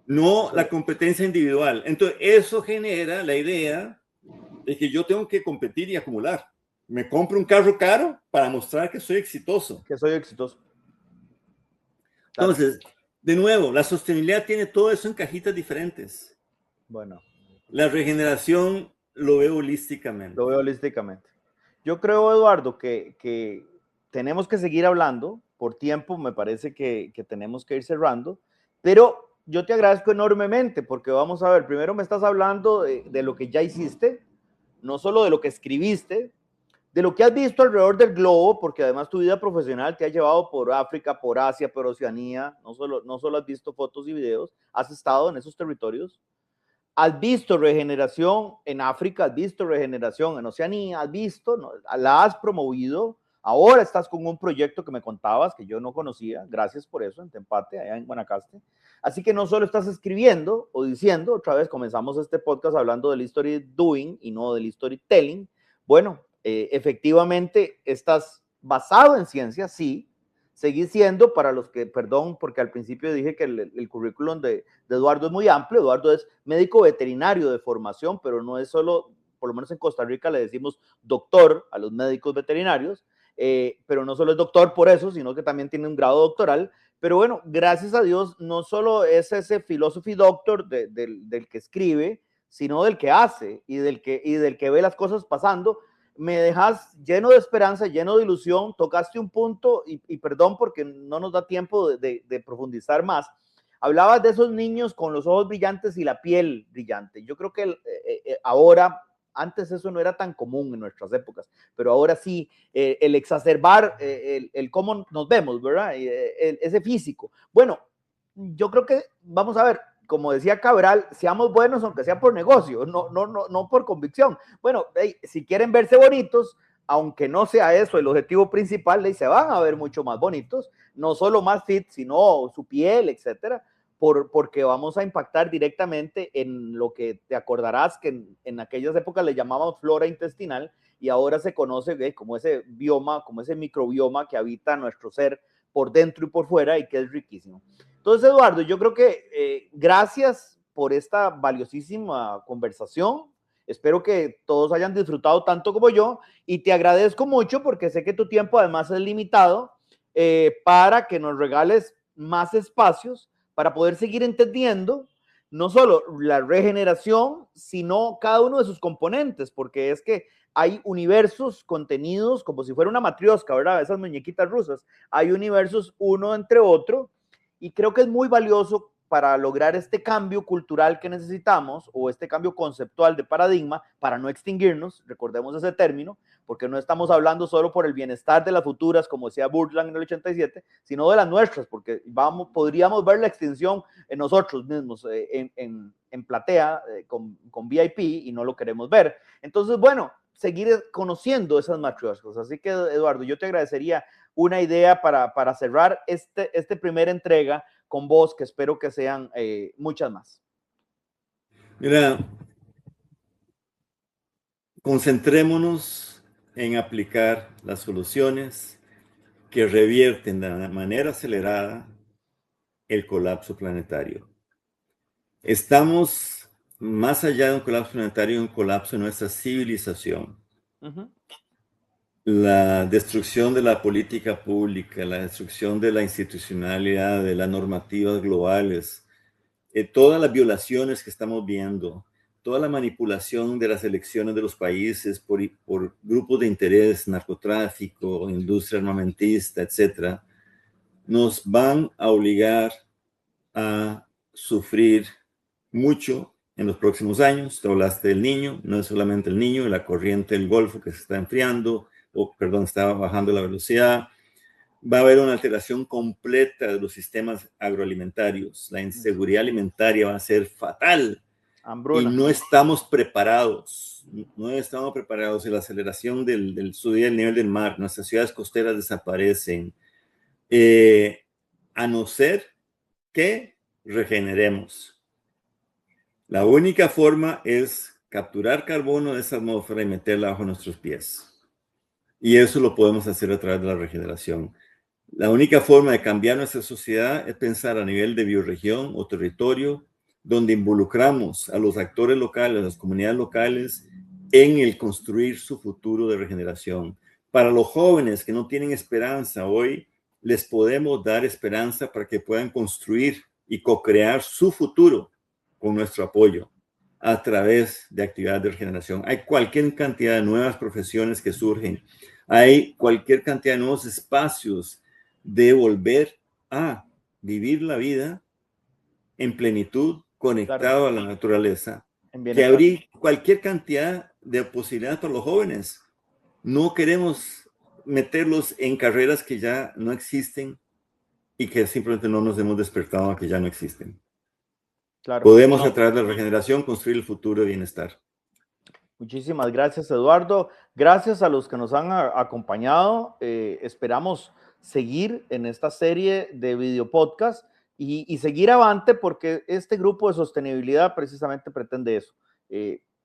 No la competencia individual. Entonces, eso genera la idea de que yo tengo que competir y acumular. Me compro un carro caro para mostrar que soy exitoso. Que soy exitoso. Claro. Entonces, de nuevo, la sostenibilidad tiene todo eso en cajitas diferentes. Bueno. La regeneración lo veo holísticamente. Lo veo holísticamente. Yo creo, Eduardo, que tenemos que seguir hablando. Por tiempo me parece que tenemos que ir cerrando, pero yo te agradezco enormemente porque vamos a ver, primero me estás hablando de lo que ya hiciste, no solo de lo que escribiste, de lo que has visto alrededor del globo, porque además tu vida profesional te ha llevado por África, por Asia, por Oceanía, no solo has visto fotos y videos, has estado en esos territorios, has visto regeneración en África, has visto regeneración en Oceanía, has visto, ¿no? La has promovido, ahora estás con un proyecto que me contabas, que yo no conocía, gracias por eso, en Tempate, allá en Guanacaste. Así que no solo estás escribiendo o diciendo, otra vez comenzamos este podcast hablando del story doing y no del storytelling. Bueno, Efectivamente, estás basado en ciencia, sí, seguís siendo, para los que, perdón, porque al principio dije que el currículum de Eduardo es muy amplio. Eduardo es médico veterinario de formación, pero no es solo, por lo menos en Costa Rica le decimos doctor a los médicos veterinarios, pero no solo es doctor por eso, sino que también tiene un grado doctoral. Pero bueno, gracias a Dios, no solo es ese philosophy doctor del que escribe, sino del que hace y del que ve las cosas pasando. Me dejas lleno de esperanza, lleno de ilusión. Tocaste un punto, y perdón porque no nos da tiempo de profundizar más. Hablabas de esos niños con los ojos brillantes y la piel brillante. Yo creo que ahora, antes eso no era tan común en nuestras épocas, pero ahora sí, el exacerbar el cómo nos vemos, ¿verdad? Ese físico. Bueno, yo creo que, vamos a ver, como decía Cabral, seamos buenos aunque sea por negocio, no por convicción. Bueno, hey, si quieren verse bonitos, aunque no sea eso el objetivo principal, se van a ver mucho más bonitos, no solo más fit, sino su piel, etcétera, porque vamos a impactar directamente en lo que te acordarás que en aquellas épocas le llamábamos flora intestinal, y ahora se conoce como ese bioma, como ese microbioma que habita nuestro ser por dentro y por fuera, y que es riquísimo. Entonces, Eduardo, yo creo que gracias por esta valiosísima conversación. Espero que todos hayan disfrutado tanto como yo, y te agradezco mucho porque sé que tu tiempo además es limitado, para que nos regales más espacios para poder seguir entendiendo no solo la regeneración, sino cada uno de sus componentes, porque es que hay universos contenidos como si fuera una matriosca, ¿verdad? Esas muñequitas rusas. Hay universos uno entre otro, y creo que es muy valioso para lograr este cambio cultural que necesitamos, o este cambio conceptual de paradigma, para no extinguirnos. Recordemos ese término, porque no estamos hablando solo por el bienestar de las futuras, como decía Burtland en el 87, sino de las nuestras, porque podríamos ver la extinción en nosotros mismos, en platea, con VIP, y no lo queremos ver. Entonces, bueno, seguir conociendo esas matrioscas. Así que, Eduardo, yo te agradecería una idea para cerrar este primera entrega con vos, que espero que sean muchas más. Mira, concentrémonos en aplicar las soluciones que revierten de manera acelerada el colapso planetario. Estamos más allá de un colapso planetario, un colapso de nuestra civilización. La destrucción de la política pública, la destrucción de la institucionalidad, de las normativas globales, todas las violaciones que estamos viendo, toda la manipulación de las elecciones de los países por grupos de interés, narcotráfico, industria armamentista, etcétera, nos van a obligar a sufrir mucho en los próximos años. Te hablaste del Niño, no es solamente el Niño, la corriente del Golfo que se está enfriando, está bajando la velocidad. Va a haber una alteración completa de los sistemas agroalimentarios. La inseguridad alimentaria va a ser fatal. Hambruna. Y no estamos preparados. No estamos preparados. Y la aceleración del subida del nivel del mar, nuestras ciudades costeras desaparecen. A no ser que regeneremos. La única forma es capturar carbono de esa atmósfera y meterla bajo nuestros pies. Y eso lo podemos hacer a través de la regeneración. La única forma de cambiar nuestra sociedad es pensar a nivel de bioregión o territorio, donde involucramos a los actores locales, a las comunidades locales, en el construir su futuro de regeneración. Para los jóvenes que no tienen esperanza hoy, les podemos dar esperanza para que puedan construir y co-crear su futuro con nuestro apoyo a través de actividades de regeneración. Hay cualquier cantidad de nuevas profesiones que surgen. Hay cualquier cantidad de nuevos espacios de volver a vivir la vida en plenitud, conectado a la naturaleza, que abrir cualquier cantidad de posibilidades para los jóvenes. No queremos meterlos en carreras que ya no existen y que simplemente no nos hemos despertado a que ya no existen. Claro. Podemos a través de la regeneración construir el futuro de bienestar. Muchísimas gracias, Eduardo. Gracias a los que nos han acompañado. Esperamos seguir en esta serie de video podcast y seguir avante, porque este grupo de sostenibilidad precisamente pretende eso,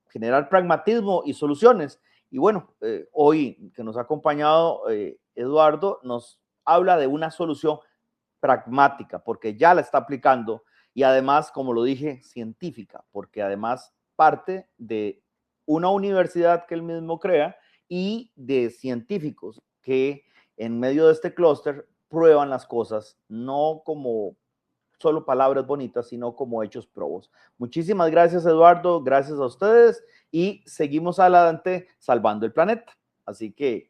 generar pragmatismo y soluciones. Y bueno, hoy que nos ha acompañado Eduardo, nos habla de una solución pragmática, porque ya la está aplicando y además, como lo dije, científica, porque además parte de una universidad que él mismo crea y de científicos que en medio de este clúster prueban las cosas, no como solo palabras bonitas, sino como hechos probos. Muchísimas gracias, Eduardo, gracias a ustedes y seguimos adelante salvando el planeta. Así que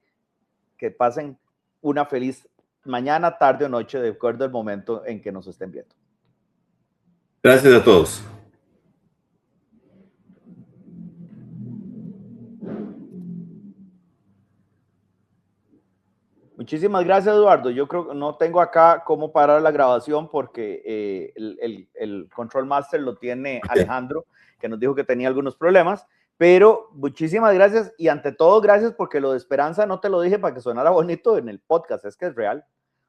pasen una feliz mañana, tarde o noche, de acuerdo al momento en que nos estén viendo. Gracias a todos. Muchísimas gracias, Eduardo. Yo creo que no tengo acá cómo parar la grabación porque el Control Master lo tiene Alejandro, que nos dijo que tenía algunos problemas. Pero muchísimas gracias y ante todo gracias porque lo de esperanza no te lo dije para que sonara bonito en el podcast, es que es real.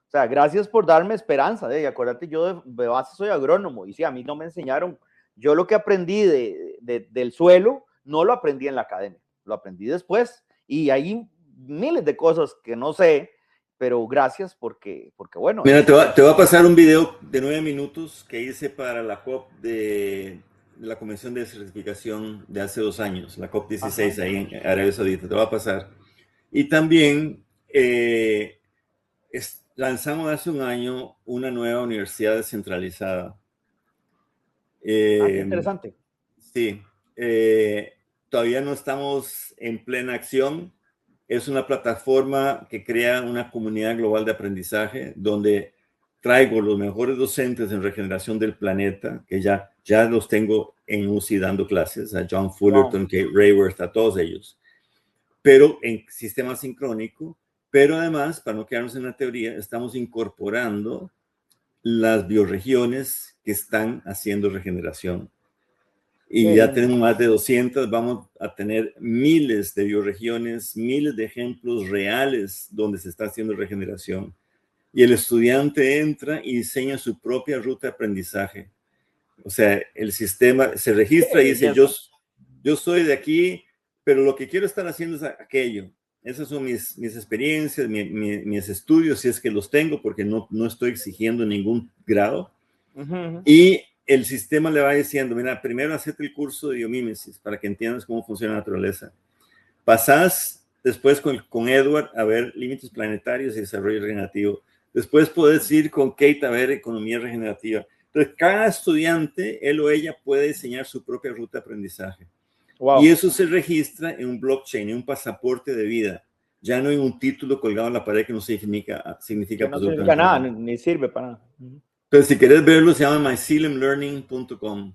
O sea, gracias por darme esperanza. Y acuérdate, yo de base soy agrónomo y sí, a mí no me enseñaron. Yo lo que aprendí del suelo no lo aprendí en la academia, lo aprendí después y hay miles de cosas que no sé, pero gracias porque bueno. Mira, te voy a pasar un video de 9 minutos que hice para la COP de la Convención de Certificación de hace 2 años, la COP 16 ahí en Arabia Saudita. Te voy a pasar. Y también lanzamos hace un año una nueva universidad descentralizada. Qué interesante. Sí. Todavía no estamos en plena acción. Es una plataforma que crea una comunidad global de aprendizaje donde traigo los mejores docentes en regeneración del planeta, que ya los tengo en UCI dando clases, a John Fullerton, Kate Rayworth, a todos ellos, pero en sistema sincrónico, pero además, para no quedarnos en la teoría, estamos incorporando las bioregiones que están haciendo regeneración. Y ya tenemos más de 200, vamos a tener miles de bioregiones, miles de ejemplos reales donde se está haciendo regeneración. Y el estudiante entra y diseña su propia ruta de aprendizaje. O sea, el sistema se registra y dice, yo soy de aquí, pero lo que quiero estar haciendo es aquello. Esas son mis experiencias, mis estudios, si es que los tengo, porque no estoy exigiendo ningún grado. Y el sistema le va diciendo, mira, primero hacete el curso de biomímesis para que entiendas cómo funciona la naturaleza. Pasás después con Edward a ver límites planetarios y desarrollo regenerativo. Después puedes ir con Kate a ver economía regenerativa. Entonces, cada estudiante, él o ella, puede diseñar su propia ruta de aprendizaje. Wow. Y eso se registra en un blockchain, en un pasaporte de vida, ya no en un título colgado en la pared que no significa no significa nada, ni sirve para nada. Entonces, si quieres verlo, se llama mycelemlearning.com.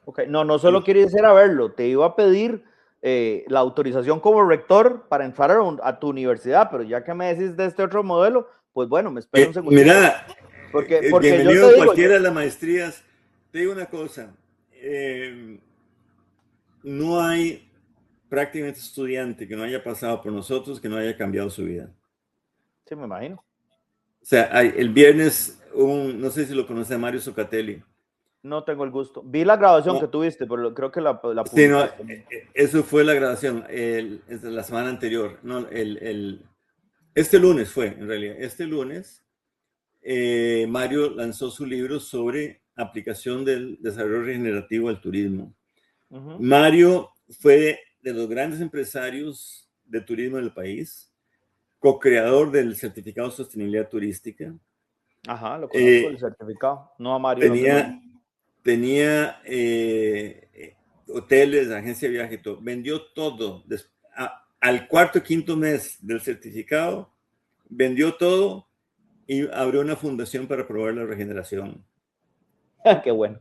Ok, no solo quería ir a verlo, te iba a pedir la autorización como rector para entrar a tu universidad, pero ya que me decís de este otro modelo, pues bueno, me espero un segundo. Mira, porque bienvenido yo te digo, a cualquiera de las maestrías. Te digo una cosa, no hay prácticamente estudiante que no haya pasado por nosotros que no haya cambiado su vida. Sí, me imagino. O sea, el viernes, no sé si lo conoce, Mario Socatelli. No tengo el gusto. Vi la grabación que tuviste, pero creo que la publicaste. Sí, no, eso fue la grabación, la semana anterior. No, este lunes fue, en realidad. Este lunes, Mario lanzó su libro sobre aplicación del desarrollo regenerativo al turismo. Mario fue de los grandes empresarios de turismo del país, co-creador del certificado de sostenibilidad turística. Ajá, lo conozco, el certificado. No a Mario. Tenía hoteles, agencia de viaje, todo. Vendió todo. Al cuarto o quinto mes del certificado, vendió todo y abrió una fundación para promover la regeneración. Qué bueno.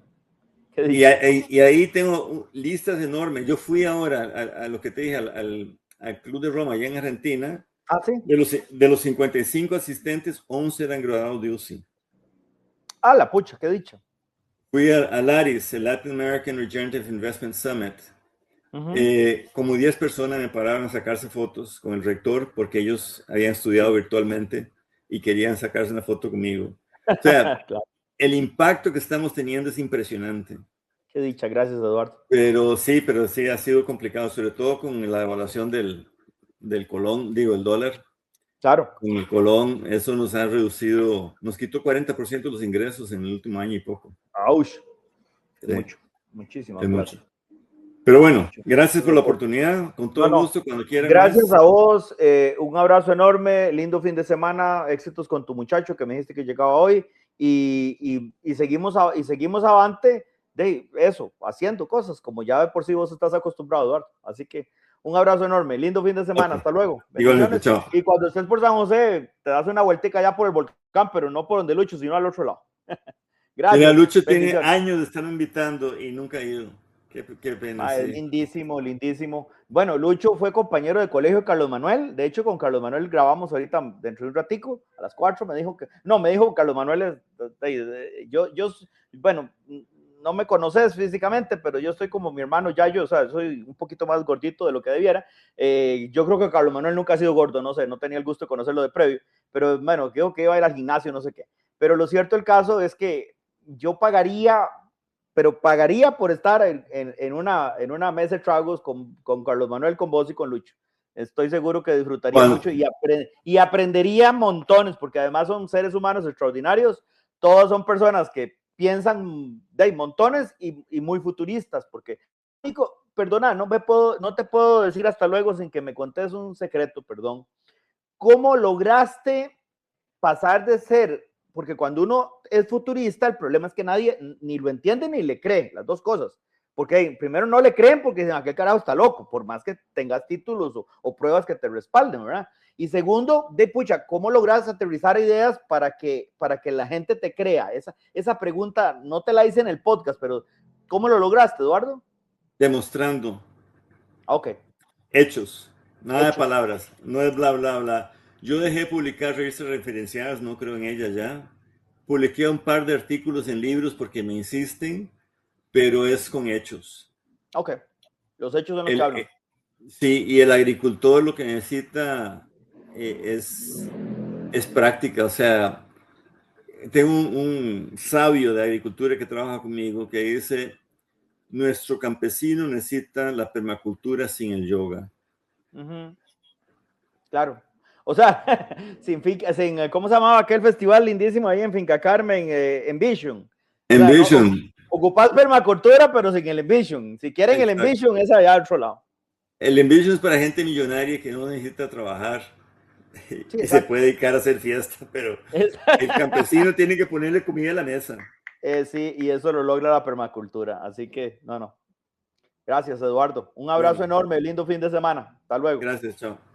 Y ahí tengo listas enormes. Yo fui ahora a lo que te dije, al Club de Roma, allá en Argentina. Ah, sí. De los 55 asistentes, 11 eran graduados de UCI. Ah, la pucha, qué dicho. Fui a LARIS, el Latin American Regenerative Investment Summit. Como 10 personas me pararon a sacarse fotos con el rector porque ellos habían estudiado virtualmente y querían sacarse una foto conmigo. O sea, claro. El impacto que estamos teniendo es impresionante. Qué dicha, gracias, Eduardo. Pero sí, ha sido complicado, sobre todo con la evaluación del del colón, digo, el dólar. Claro. Con el colón, eso nos ha reducido, nos quitó 40% de los ingresos en el último año y poco. ¡Auch! Es Sí, mucho, muchísimo. es mucho. Pero bueno, Mucho. gracias por la oportunidad, con todo gusto, cuando quieran. Gracias más. A vos, un abrazo enorme, lindo fin de semana, éxitos con tu muchacho que me dijiste que llegaba hoy y seguimos avante de eso, haciendo cosas como ya de por sí vos estás acostumbrado, Eduardo. Así que un abrazo enorme, lindo fin de semana, hasta luego. Igualmente, chao. Y cuando estés por San José, te das una vueltica allá por el volcán, pero no por donde Lucho, sino al otro lado. Gracias. Mira, Lucho tiene años de estar invitando y nunca ha ido. Qué pena. Es lindísimo, lindísimo. Bueno, Lucho fue compañero de colegio de Carlos Manuel. De hecho, con Carlos Manuel grabamos ahorita dentro de un ratico, a las 4. Me dijo Carlos Manuel, bueno, no me conoces físicamente, pero yo estoy como mi hermano Yayo, o sea, soy un poquito más gordito de lo que debiera. Yo creo que Carlos Manuel nunca ha sido gordo, no sé, no tenía el gusto de conocerlo de previo, pero bueno, creo que iba a ir al gimnasio, no sé qué. Pero lo cierto del caso es que yo pagaría por estar en una mesa de tragos con Carlos Manuel, con vos y con Lucho. Estoy seguro que disfrutaría mucho y aprendería montones, porque además son seres humanos extraordinarios. Todos son personas que piensan de montones y muy futuristas, porque, Nico, perdona, no te puedo decir hasta luego sin que me contes un secreto, perdón. ¿Cómo lograste pasar de ser, porque cuando uno es futurista, el problema es que nadie ni lo entiende ni le cree, las dos cosas. Porque primero no le creen porque dicen, aquel carajo está loco, por más que tengas títulos o pruebas que te respalden, ¿verdad? Y segundo, pucha, ¿cómo logras aterrizar ideas para que la gente te crea? Esa pregunta no te la hice en el podcast, pero ¿cómo lo lograste, Eduardo? Demostrando. Ok. Hechos. Nada de palabras. No es bla, bla, bla. Yo dejé publicar revistas referenciadas, no creo en ellas ya. Publiqué un par de artículos en libros porque me insisten, pero es con hechos. Ok. Los hechos son los que hablan. Sí, y el agricultor lo que necesita es práctica. O sea, tengo un sabio de agricultura que trabaja conmigo que dice, nuestro campesino necesita la permacultura sin el yoga. Claro. O sea, ¿cómo se llamaba aquel festival lindísimo ahí en Finca Carmen, Envision? Envision. ¿No? Ocupás permacultura, pero sin el Envision. Si quieren el Envision, es allá al otro lado. El Envision es para gente millonaria que no necesita trabajar y se puede dedicar a hacer fiesta, pero el campesino tiene que ponerle comida a la mesa. Sí, y eso lo logra la permacultura. Así que, no. Gracias, Eduardo. Un abrazo enorme, lindo fin de semana. Hasta luego. Gracias, chao.